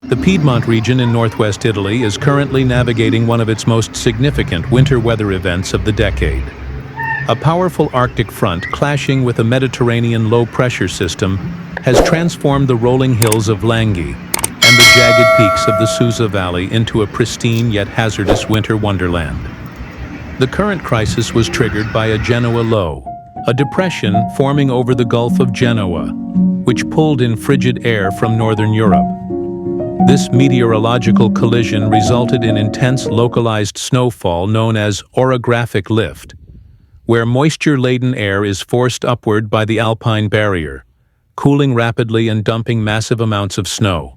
The Piedmont region in northwest Italy is currently navigating one of its most significant winter weather events of the decade. A powerful Arctic front clashing with a Mediterranean low-pressure system has transformed the rolling hills of Langhe and the jagged peaks of the Susa Valley into a pristine yet hazardous winter wonderland. The current crisis was triggered by a Genoa low, a depression forming over the Gulf of Genoa, which pulled in frigid air from northern Europe. This meteorological collision resulted in intense localized snowfall known as orographic lift, where moisture-laden air is forced upward by the alpine barrier, cooling rapidly and dumping massive amounts of snow.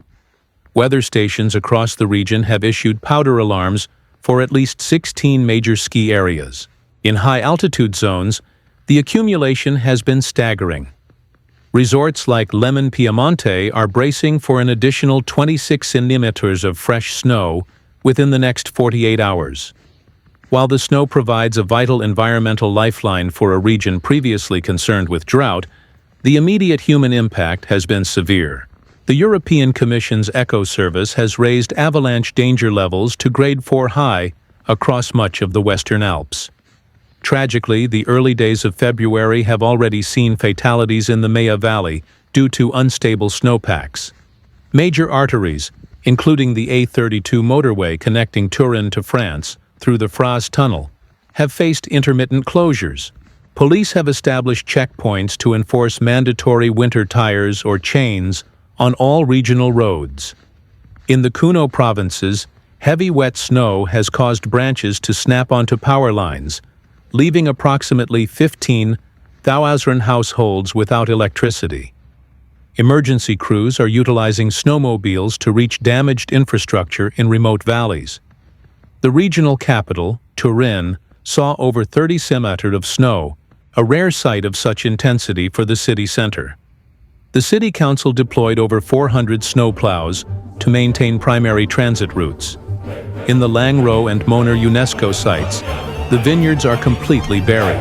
Weather stations across the region have issued powder alarms for at least 16 major ski areas. In high-altitude zones, the accumulation has been staggering. Resorts like Lemon Piemonte are bracing for an additional 26 centimeters of fresh snow within the next 48 hours. While the snow provides a vital environmental lifeline for a region previously concerned with drought, the immediate human impact has been severe. The European Commission's Eco Service has raised avalanche danger levels to grade 4 high across much of the Western Alps. Tragically, the early days of February have already seen fatalities in the Mea Valley due to unstable snowpacks. Major arteries, including the A32 motorway connecting Turin to France through the Fras Tunnel, have faced intermittent closures. Police have established checkpoints to enforce mandatory winter tires or chains on all regional roads. In the Cuno provinces, heavy wet snow has caused branches to snap onto power lines, leaving approximately 15,000 households without electricity. Emergency crews are utilizing snowmobiles to reach damaged infrastructure in remote valleys. The regional capital, Turin, saw over 30 centimeters of snow, a rare sight of such intensity for the city center. The city council deployed over 400 snowplows to maintain primary transit routes. In the Langro and Moner UNESCO sites, the vineyards are completely buried.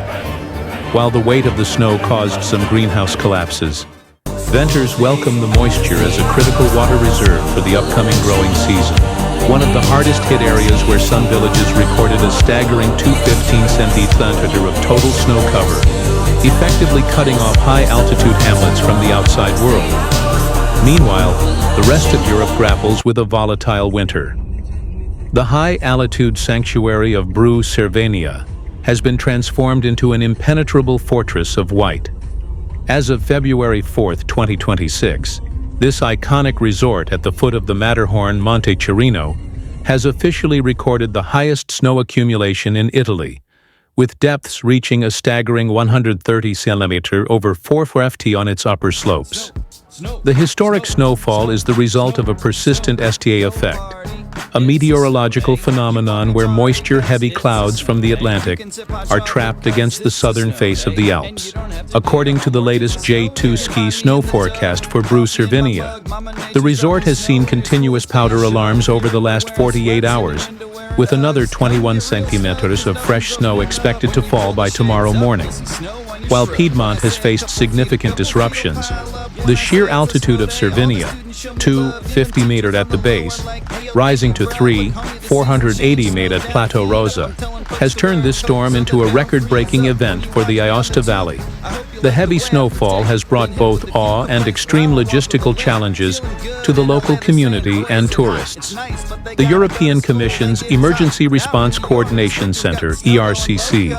While the weight of the snow caused some greenhouse collapses, venters welcome the moisture as a critical water reserve for the upcoming growing season. One of the hardest hit areas where some villages recorded a staggering 215 centimeters of total snow cover, effectively cutting off high-altitude hamlets from the outside world. Meanwhile, the rest of Europe grapples with a volatile winter. The high-altitude sanctuary of Bru Cervenia has been transformed into an impenetrable fortress of white. As of February 4, 2026, this iconic resort at the foot of the Matterhorn Monte Cirino has officially recorded the highest snow accumulation in Italy, with depths reaching a staggering 130 centimeters over 4 ft on its upper slopes. The historic snowfall is the result of a persistent STA effect, a meteorological phenomenon where moisture-heavy clouds from the Atlantic are trapped against the southern face of the Alps. According to the latest J2 ski snow forecast for Bru Cervenia, the resort has seen continuous powder alarms over the last 48 hours, with another 21 centimeters of fresh snow expected to fall by tomorrow morning. While Piedmont has faced significant disruptions, the sheer altitude of Cervinia, 250 meters at the base, rising to 480 meters at Plateau Rosa, has turned this storm into a record-breaking event for the Aosta Valley. The heavy snowfall has brought both awe and extreme logistical challenges to the local community and tourists. The European Commission's Emergency Response Coordination Center, ERCC,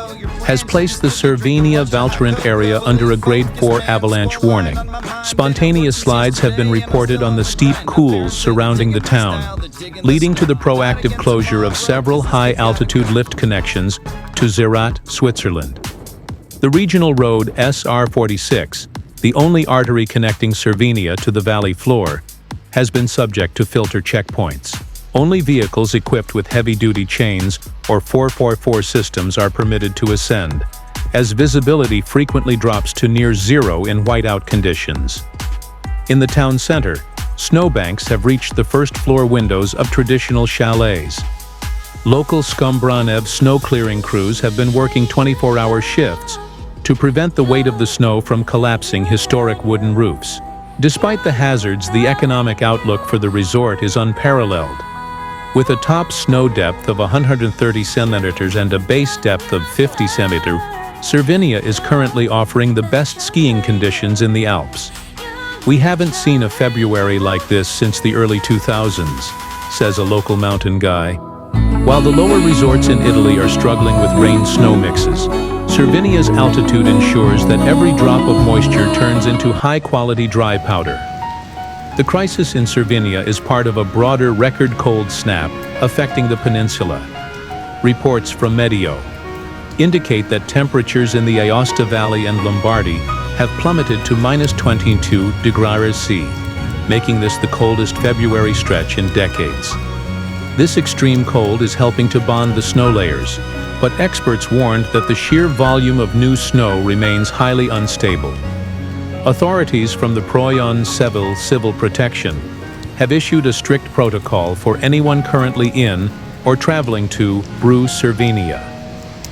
has placed the Cervinia Val Thorent area under a Grade 4 avalanche warning. Spontaneous slides have been reported on the steep couls surrounding the town, leading to the proactive closure of several high-altitude lift connections to Zermatt, Switzerland. The regional road SR46, the only artery connecting Cervinia to the valley floor, has been subject to filter checkpoints. Only vehicles equipped with heavy-duty chains or 444 systems are permitted to ascend, as visibility frequently drops to near zero in whiteout conditions. In the town center, snowbanks have reached the first-floor windows of traditional chalets. Local Skombranev snow-clearing crews have been working 24-hour shifts to prevent the weight of the snow from collapsing historic wooden roofs. Despite the hazards, the economic outlook for the resort is unparalleled. With a top snow depth of 130 centimeters and a base depth of 50 centimeters, Cervinia is currently offering the best skiing conditions in the Alps. "We haven't seen a February like this since the early 2000s, says a local mountain guy. While the lower resorts in Italy are struggling with rain-snow mixes, Cervinia's altitude ensures that every drop of moisture turns into high-quality dry powder. The crisis in Cervinia is part of a broader record cold snap affecting the peninsula. Reports from Meteo indicate that temperatures in the Aosta Valley and Lombardy have plummeted to -22 degrees C, making this the coldest February stretch in decades. This extreme cold is helping to bond the snow layers, but experts warned that the sheer volume of new snow remains highly unstable. Authorities from the Proion Civil Protection have issued a strict protocol for anyone currently in or traveling to Bru Cervinia.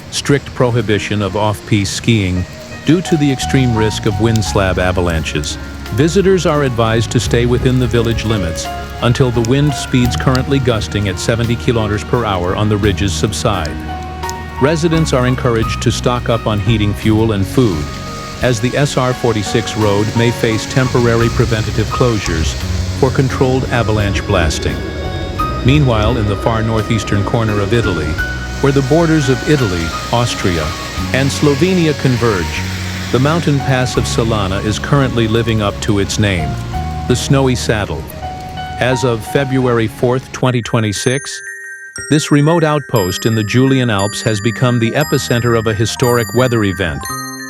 Strict prohibition of off-piste skiing due to the extreme risk of wind slab avalanches. Visitors are advised to stay within the village limits until the wind speeds currently gusting at 70 kilometers per hour on the ridges subside. Residents are encouraged to stock up on heating fuel and food, as the SR46 road may face temporary preventative closures for controlled avalanche blasting. Meanwhile, in the far northeastern corner of Italy, where the borders of Italy, Austria, and Slovenia converge, the mountain pass of Salana is currently living up to its name, the Snowy Saddle. As of February 4th, 2026, this remote outpost in the Julian Alps has become the epicenter of a historic weather event,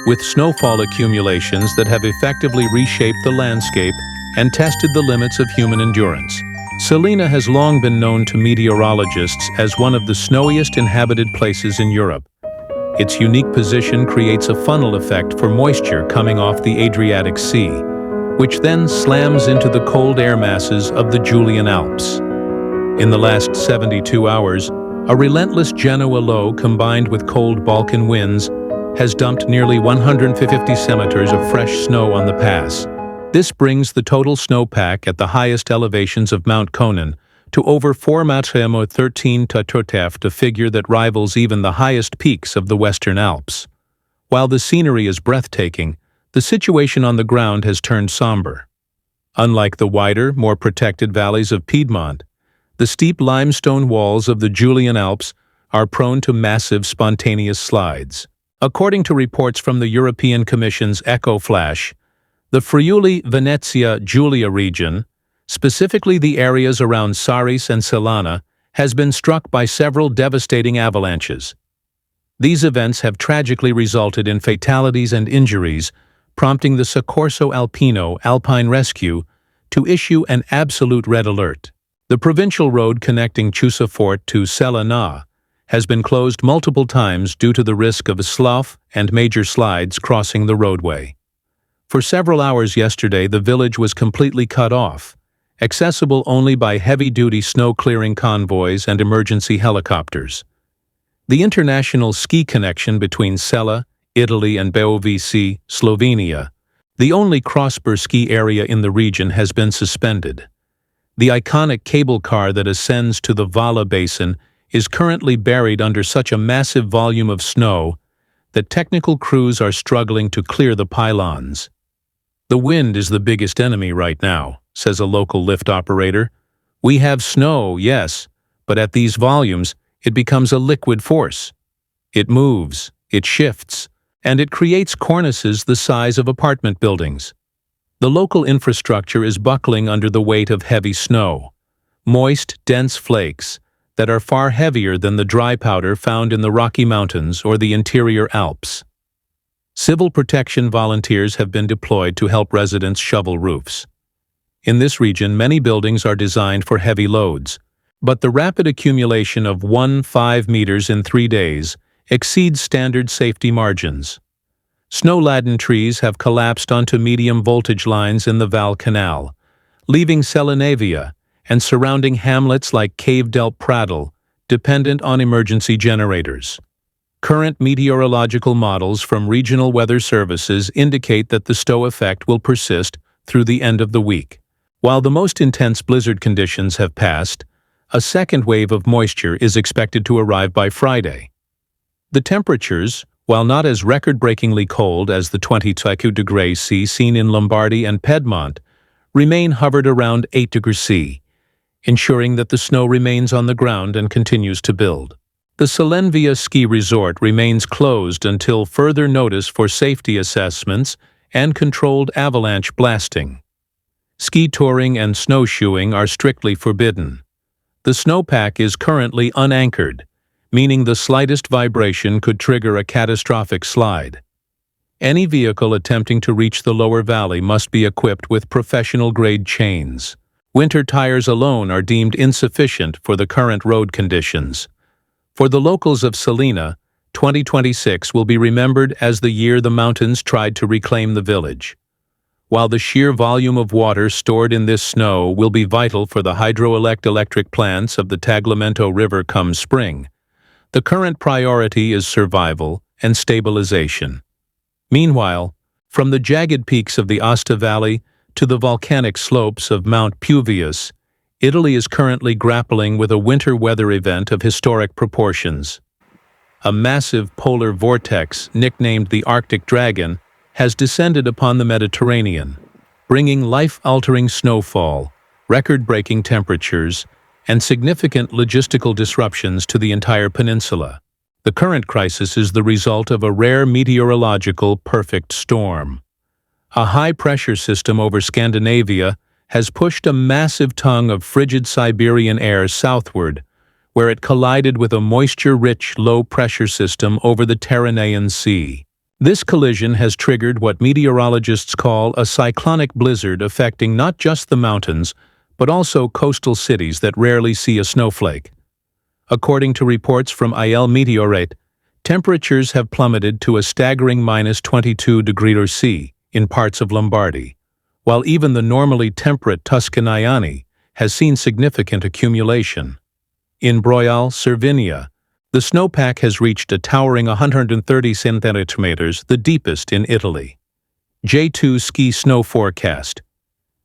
with snowfall accumulations that have effectively reshaped the landscape and tested the limits of human endurance. Salina has long been known to meteorologists as one of the snowiest inhabited places in Europe. Its unique position creates a funnel effect for moisture coming off the Adriatic Sea, which then slams into the cold air masses of the Julian Alps. In the last 72 hours, a relentless Genoa low combined with cold Balkan winds has dumped nearly 150 centimeters of fresh snow on the pass. This brings the total snowpack at the highest elevations of Mount Conan to over 4,13 Tortef, a figure that rivals even the highest peaks of the Western Alps. While the scenery is breathtaking, the situation on the ground has turned somber. Unlike the wider, more protected valleys of Piedmont, the steep limestone walls of the Julian Alps are prone to massive spontaneous slides. According to reports from the European Commission's EcoFlash, the Friuli-Venezia Giulia region, specifically the areas around Saris and Salana, has been struck by several devastating avalanches. These events have tragically resulted in fatalities and injuries, prompting the Soccorso Alpino Alpine Rescue to issue an absolute red alert. The provincial road connecting Chiusafort to Salana has been closed multiple times due to the risk of a slough and major slides crossing the roadway. For several hours yesterday, the village was completely cut off, accessible only by heavy-duty snow-clearing convoys and emergency helicopters. The international ski connection between Sella, Italy, and Beovici, Slovenia, the only cross-spur ski area in the region, has been suspended. The iconic cable car that ascends to the Vala Basin is currently buried under such a massive volume of snow that technical crews are struggling to clear the pylons. "The wind is the biggest enemy right now," says a local lift operator. "We have snow, yes, but at these volumes, it becomes a liquid force. It moves, it shifts, and it creates cornices the size of apartment buildings. The local infrastructure is buckling under the weight of heavy snow, moist, dense flakes that are far heavier than the dry powder found in the Rocky Mountains or the interior Alps." Civil protection volunteers have been deployed to help residents shovel roofs. In this region, many buildings are designed for heavy loads, but the rapid accumulation of 5 meters in 3 days exceeds standard safety margins. Snow-laden trees have collapsed onto medium voltage lines in the Val Canal, leaving Selenavia and surrounding hamlets like Cave del Pradal dependent on emergency generators. Current meteorological models from regional weather services indicate that the snow effect will persist through the end of the week. While the most intense blizzard conditions have passed, a second wave of moisture is expected to arrive by Friday. The temperatures, while not as record-breakingly cold as the 22 degrees C seen in Lombardy and Piedmont, remain hovered around 8 degrees C, ensuring that the snow remains on the ground and continues to build. The Salenvia ski resort remains closed until further notice for safety assessments and controlled avalanche blasting. Ski touring and snowshoeing are strictly forbidden. The snowpack is currently unanchored, meaning the slightest vibration could trigger a catastrophic slide. Any vehicle attempting to reach the lower valley must be equipped with professional-grade chains. Winter tires alone are deemed insufficient for the current road conditions. For the locals of Salina, 2026 will be remembered as the year the mountains tried to reclaim the village. While the sheer volume of water stored in this snow will be vital for the hydroelectric plants of the Tagliamento River come spring, the current priority is survival and stabilization. Meanwhile, from the jagged peaks of the Aosta Valley to the volcanic slopes of Mount Puvius, Italy is currently grappling with a winter weather event of historic proportions. A massive polar vortex, nicknamed the Arctic Dragon, has descended upon the Mediterranean, bringing life-altering snowfall, record-breaking temperatures, and significant logistical disruptions to the entire peninsula. The current crisis is the result of a rare meteorological perfect storm. A high-pressure system over Scandinavia has pushed a massive tongue of frigid Siberian air southward, where it collided with a moisture-rich low-pressure system over the Tyrrhenian Sea. This collision has triggered what meteorologists call a cyclonic blizzard affecting not just the mountains, but also coastal cities that rarely see a snowflake. According to reports from IL Meteorate, temperatures have plummeted to a staggering -22 degrees C in parts of Lombardy, while even the normally temperate Tuscany has seen significant accumulation. In Broial, Cervinia, the snowpack has reached a towering 130 centimeters, the deepest in Italy. J2 ski snow forecast.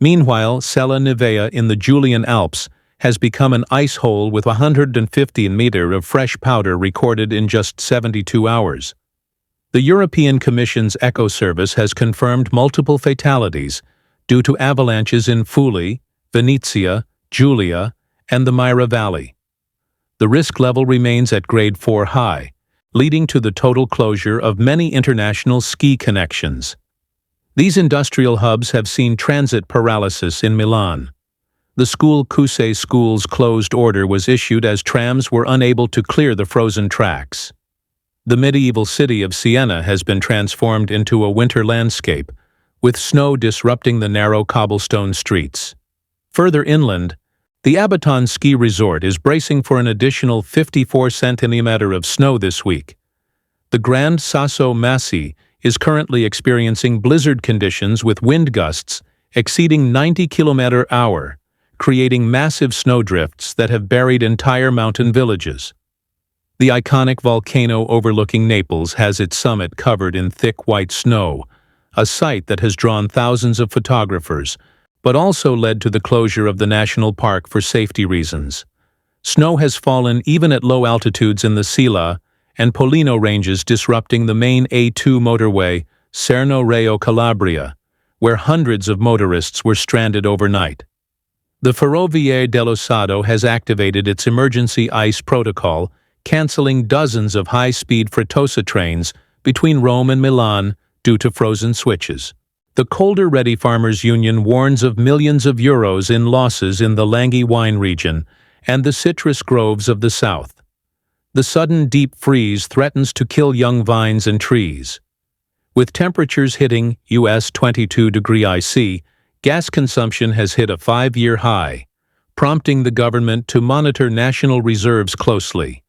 Meanwhile, Sella Nevea in the Julian Alps has become an ice hole with 150 meters of fresh powder recorded in just 72 hours. The European Commission's Eco Service has confirmed multiple fatalities due to avalanches in Fuli, Venezia, Giulia, and the Maira Valley. The risk level remains at grade 4 high, leading to the total closure of many international ski connections. These industrial hubs have seen transit paralysis in Milan. The school Cuse Schools closed order was issued as trams were unable to clear the frozen tracks. The medieval city of Siena has been transformed into a winter landscape, with snow disrupting the narrow cobblestone streets. Further inland, the Abaton ski resort is bracing for an additional 54 centimeters of snow this week. The Grand Sasso Massi is currently experiencing blizzard conditions with wind gusts exceeding 90 km/h, creating massive snowdrifts that have buried entire mountain villages. The iconic volcano overlooking Naples has its summit covered in thick white snow, a sight that has drawn thousands of photographers, but also led to the closure of the national park for safety reasons. Snow has fallen even at low altitudes in the Sila and Pollino ranges, disrupting the main A2 motorway, Cerno-Reio Calabria, where hundreds of motorists were stranded overnight. The Ferroviaria dello Stato has activated its emergency ice protocol, canceling dozens of high-speed Frettosa trains between Rome and Milan due to frozen switches. The Colder Ready Farmers Union warns of millions of euros in losses in the Langhe wine region and the citrus groves of the south. The sudden deep freeze threatens to kill young vines and trees. With temperatures hitting US 22 degrees C, gas consumption has hit a 5-year high, prompting the government to monitor national reserves closely.